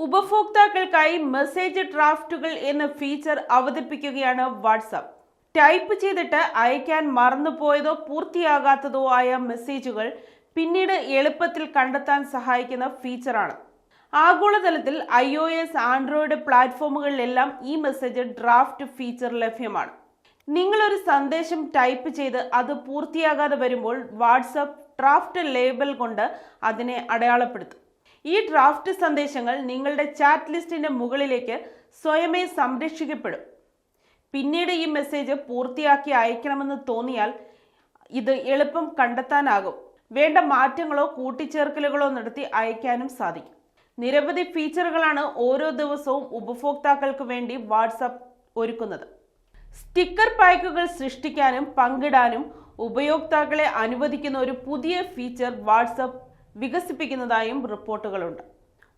ഉപഭോക്താക്കൾക്കായി message ഡ്രാഫ്റ്റുകൾ എന്ന feature അവതരിപ്പിക്കുകയാണ് WhatsApp. Type ചെയ്തിട്ട് അയക്കാൻ മറന്നുപോയതോ പൂർത്തിയാകാത്തതോ ആയ മെസ്സേജുകൾ പിന്നീട് എളുപ്പത്തിൽ കണ്ടെത്താൻ സഹായിക്കുന്ന ഫീച്ചറാണ്. ആഗോളതലത്തിൽ iOS, ആൻഡ്രോയിഡ് പ്ലാറ്റ്ഫോമുകളിലെല്ലാം ഈ മെസ്സേജ് ഡ്രാഫ്റ്റ് ഫീച്ചർ ലഭ്യമാണ്. നിങ്ങളൊരു സന്ദേശം ടൈപ്പ് ചെയ്ത് അത് പൂർത്തിയാകാതെ വരുമ്പോൾ വാട്സാപ്പ് ഡ്രാഫ്റ്റ് ലേബൽ കൊണ്ട് അതിനെ അടയാളപ്പെടുത്തും. ഈ ഡ്രാഫ്റ്റ് സന്ദേശങ്ങൾ നിങ്ങളുടെ ചാറ്റ് ലിസ്റ്റിന്റെ മുകളിലേക്ക് സ്വയമേ സംരക്ഷിക്കപ്പെടും. പിന്നീട് ഈ മെസ്സേജ് പൂർത്തിയാക്കി അയക്കണമെന്ന് തോന്നിയാൽ ഇത് എളുപ്പം കണ്ടെത്താനാകും. വേണ്ട മാറ്റങ്ങളോ കൂട്ടിച്ചേർക്കലുകളോ നടത്തി അയക്കാനും സാധിക്കും. നിരവധി ഫീച്ചറുകളാണ് ഓരോ ദിവസവും ഉപഭോക്താക്കൾക്ക് വേണ്ടി വാട്സാപ്പ് ഒരുക്കുന്നത്. സ്റ്റിക്കർ പാക്കുകൾ സൃഷ്ടിക്കാനും പങ്കിടാനും ഉപയോക്താക്കളെ അനുവദിക്കുന്ന ഒരു പുതിയ ഫീച്ചർ വാട്സാപ്പ് വികസിപ്പിക്കുന്നതായും റിപ്പോർട്ടുകളുണ്ട്.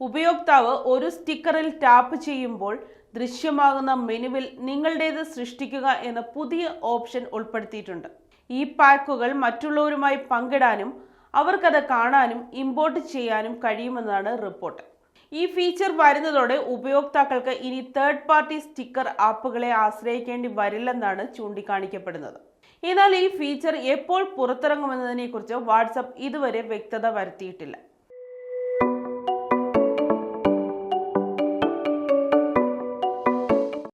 ഉപയോക്താവ് ഒരു സ്റ്റിക്കറിൽ ടാപ്പ് ചെയ്യുമ്പോൾ ദൃശ്യമാകുന്ന മെനുവിൽ നിങ്ങളുടേത് സൃഷ്ടിക്കുക എന്ന പുതിയ ഓപ്ഷൻ ഉൾപ്പെടുത്തിയിട്ടുണ്ട്. ഈ പാക്കുകൾ മറ്റുള്ളവരുമായി പങ്കിടാനും അവർക്കത് കാണാനും ഇമ്പോർട്ട് ചെയ്യാനും കഴിയുമെന്നാണ് റിപ്പോർട്ട്. ഈ ഫീച്ചർ വരുന്നതോടെ ഉപയോക്താക്കൾക്ക് ഇനി തേർഡ് പാർട്ടി സ്റ്റിക്കർ ആപ്പുകളെ ആശ്രയിക്കേണ്ടി വരില്ലെന്നാണ് ചൂണ്ടിക്കാണിക്കപ്പെടുന്നത്. എന്നാൽ ഈ ഫീച്ചർ എപ്പോൾ പുറത്തിറങ്ങുമെന്നതിനെക്കുറിച്ച് വാട്സാപ്പ് ഇതുവരെ വ്യക്തത വരുത്തിയിട്ടില്ല.